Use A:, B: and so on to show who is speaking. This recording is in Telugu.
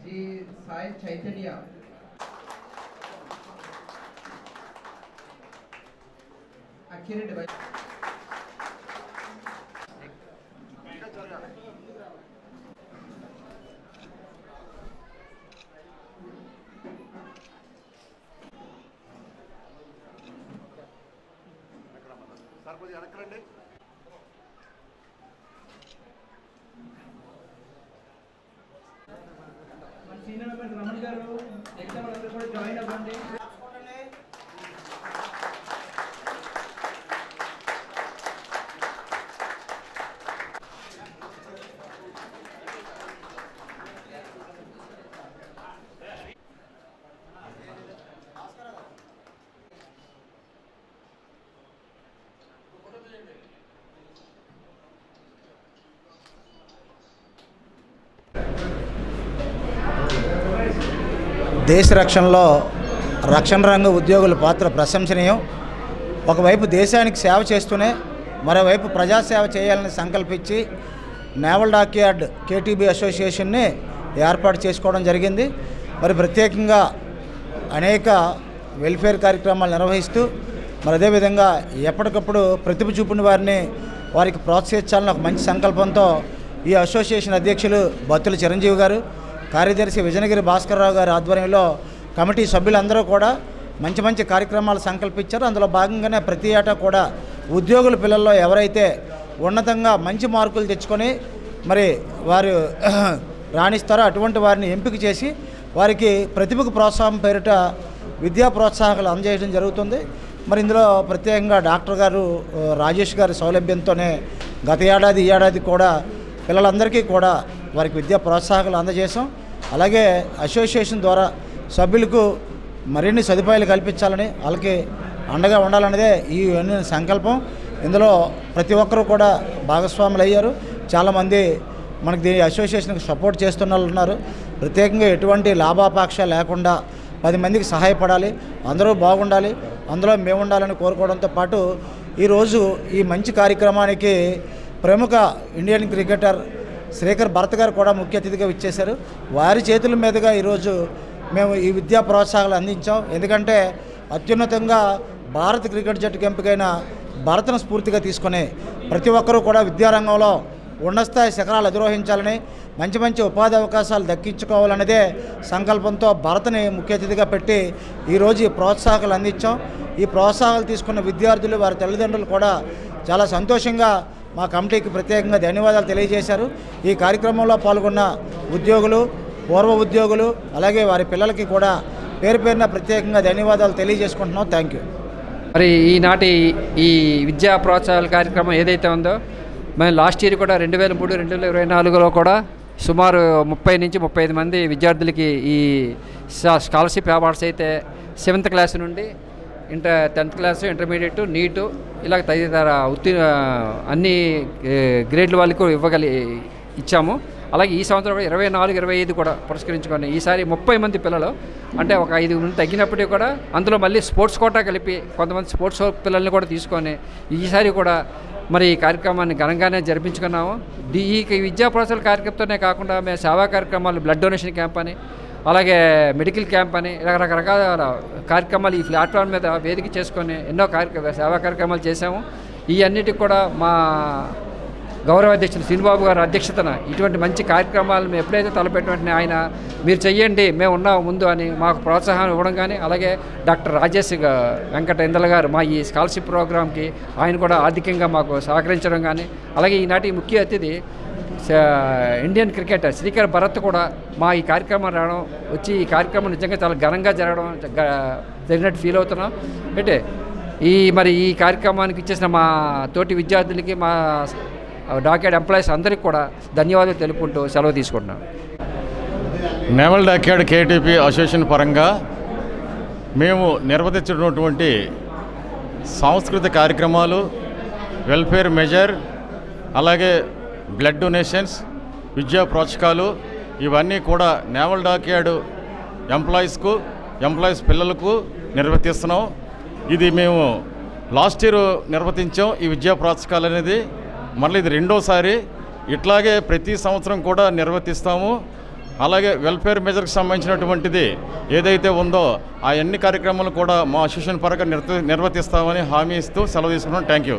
A: जी साई चैतन्य अखिरेड्डी भाई
B: సార్ కొద్దిగా అడగండి
A: సీనియర్ మెంబర్ రమణ గారు ఎగ్జామ్ అందరూ కూడా జాయిన్ అవ్వండి.
C: దేశ రక్షణలో రక్షణ రంగ ఉద్యోగుల పాత్ర ప్రశంసనీయం. ఒకవైపు దేశానికి సేవ చేస్తూనే మరోవైపు ప్రజాసేవ చేయాలని సంకల్పించి నేవల్ డాక్యార్డ్ కేటీబీ అసోసియేషన్ని ఏర్పాటు చేసుకోవడం జరిగింది. మరి ప్రత్యేకంగా అనేక వెల్ఫేర్ కార్యక్రమాలు నిర్వహిస్తూ మరి అదేవిధంగా ఎప్పటికప్పుడు ప్రతిభ చూపిన వారిని వారికి ప్రోత్సహించాలని ఒక మంచి సంకల్పంతో ఈ అసోసియేషన్ అధ్యక్షులు బత్తుల చిరంజీవి గారు, కార్యదర్శి విజయనగిరి భాస్కర్రావు గారి ఆధ్వర్యంలో కమిటీ సభ్యులందరూ కూడా మంచి మంచి కార్యక్రమాలు సంకల్పించారు. అందులో భాగంగానే ప్రతి ఏటా కూడా ఉద్యోగుల పిల్లల్లో ఎవరైతే ఉన్నతంగా మంచి మార్కులు తెచ్చుకొని మరి వారు రాణిస్తారో అటువంటి వారిని ఎంపిక చేసి వారికి ప్రతిభకు ప్రోత్సాహం పేరిట విద్యా ప్రోత్సాహకాలు అందజేయడం జరుగుతుంది. మరి ఇందులో ప్రత్యేకంగా డాక్టర్ గారు రాజేష్ గారి సౌలభ్యంతోనే గత ఏడాది ఈ ఏడాది కూడా పిల్లలందరికీ కూడా వారికి విద్యా ప్రోత్సాహకాలు అందజేసాం. అలాగే అసోసియేషన్ ద్వారా సభ్యులకు మరిన్ని సదుపాయాలు కల్పించాలని వాళ్ళకి అండగా ఉండాలన్నదే ఈ సంకల్పం. ఇందులో ప్రతి ఒక్కరూ కూడా భాగస్వాములు అయ్యారు. చాలామంది మనకి దీని అసోసియేషన్కి సపోర్ట్ చేస్తున్న వాళ్ళు ఉన్నారు. ప్రత్యేకంగా ఎటువంటి లాభాపేక్ష లేకుండా 10 మందికి సహాయపడాలి, అందరూ బాగుండాలి, అందులో మేము ఉండాలని కోరుకోవడంతో పాటు ఈరోజు ఈ మంచి కార్యక్రమానికి ప్రముఖ ఇండియన్ క్రికెటర్ శ్రీకర్ భరత్ గారు కూడా ముఖ్య అతిథిగా ఇచ్చేశారు. వారి చేతుల మీదుగా ఈరోజు మేము ఈ విద్యా ప్రోత్సాహాలు అందించాం. ఎందుకంటే అత్యున్నతంగా భారత క్రికెట్ జట్టుకు ఎంపికైన భరత్ను స్ఫూర్తిగా తీసుకుని ప్రతి ఒక్కరూ కూడా విద్యారంగంలో ఉన్నతస్థాయి శిఖరాలు అధిరోహించాలని, మంచి మంచి ఉపాధి అవకాశాలు దక్కించుకోవాలనేదే సంకల్పంతో భరత్ని ముఖ్య అతిథిగా పెట్టి ఈరోజు ఈ ప్రోత్సాహకాలు అందించాం. ఈ ప్రోత్సాహాలు తీసుకున్న విద్యార్థులు వారి తల్లిదండ్రులు కూడా చాలా సంతోషంగా మా కమిటీకి ప్రత్యేకంగా ధన్యవాదాలు తెలియజేశారు. ఈ కార్యక్రమంలో పాల్గొన్న ఉద్యోగులు, పూర్వ ఉద్యోగులు, అలాగే వారి పిల్లలకి కూడా పేరు పేరున ప్రత్యేకంగా ధన్యవాదాలు తెలియజేసుకుంటున్నాం. Thank you.
D: మరి ఈనాటి ఈ విద్యా ప్రోత్సాహాల కార్యక్రమం ఏదైతే ఉందో మేము లాస్ట్ ఇయర్ కూడా 2023-2024లో కూడా సుమారు 30 నుంచి 35 మంది విద్యార్థులకి ఈ స్కాలర్షిప్ అవార్డ్స్ అయితే 7th క్లాస్ నుండి 10th క్లాసు, ఇంటర్మీడియట్, నీటు ఇలా తదితర అన్ని గ్రేడ్ల వాళ్ళకు ఇచ్చాము. అలాగే ఈ సంవత్సరం కూడా 24-25 కూడా పురస్కరించుకొని ఈసారి 30 మంది పిల్లలు అంటే ఒక 5 మంది తగ్గినప్పటికీ కూడా అందులో మళ్ళీ స్పోర్ట్స్ కోటా కలిపి కొంతమంది స్పోర్ట్స్ పిల్లల్ని కూడా తీసుకొని ఈసారి కూడా మరి ఈ కార్యక్రమాన్ని ఘనంగానే జరిపించుకున్నాము. ఈ విద్యా ప్రోత్సాహ కార్యక్రమంతోనే కాకుండా మేము సేవా కార్యక్రమాలు, బ్లడ్ డొనేషన్ క్యాంప్ అని, అలాగే మెడికల్ క్యాంప్ అని రకరకాల కార్యక్రమాలు ఈ ప్లాట్ఫామ్ మీద వేదిక చేసుకొని ఎన్నో సేవా కార్యక్రమాలు చేశాము. ఈ అన్నిటికి కూడా మా గౌరవ అధ్యక్షులు శ్రీనిబాబు గారి అధ్యక్షతన ఇటువంటి మంచి కార్యక్రమాలు మేము ఎప్పుడైతే తలపెట్టిన ఆయన మీరు చెయ్యండి మేము ఉన్నాము ముందు అని మాకు ప్రోత్సాహం ఇవ్వడం కానీ, అలాగే డాక్టర్ రాజేష్ వెంకట ఇందల గారు మా ఈ స్కాలర్షిప్ ప్రోగ్రామ్కి ఆయన కూడా ఆర్థికంగా మాకు సహకరించడం కానీ, అలాగే ఈనాటి ముఖ్య అతిథి ఇండియన్ క్రికెటర్ శ్రీకర్ భరత్ కూడా మా ఈ కార్యక్రమం రావడం వచ్చి ఈ కార్యక్రమం నిజంగా చాలా ఘనంగా జరిగినట్టు ఫీల్ అవుతున్నాం. అంటే ఈ కార్యక్రమానికి ఇచ్చేసిన మా తోటి విద్యార్థులకి, మా డాక్యార్డ్ ఎంప్లాయీస్ అందరికీ కూడా ధన్యవాదాలు తెలుపుకుంటూ సెలవు తీసుకుంటున్నాను.
E: నేవల్ డాక్యార్డ్ కేటీపీ అసోసియేషన్ పరంగా మేము నిర్వహించినటువంటి సాంస్కృతిక కార్యక్రమాలు, వెల్ఫేర్ మెజర్, అలాగే బ్లడ్ డొనేషన్స్, విద్యా ప్రోత్సాహకాలు ఇవన్నీ కూడా నేవల్ డాక్యార్డ్ ఎంప్లాయీస్ పిల్లలకు నిర్వర్తిస్తున్నాం. ఇది మేము లాస్ట్ ఇయర్ నిర్వర్తించాం ఈ విద్యా ప్రోత్సాహకాలు అనేది. మళ్ళీ ఇది రెండోసారి. ఇట్లాగే ప్రతి సంవత్సరం కూడా నిర్వర్తిస్తాము. అలాగే వెల్ఫేర్ మెజర్కి సంబంధించినటువంటిది ఏదైతే ఉందో ఆ అన్ని కార్యక్రమాలు కూడా మా అసోసియేషన్ పరంగా నిర్వర్తిస్తామని హామీ ఇస్తూ సెలవు తీసుకున్నాం. Thank you.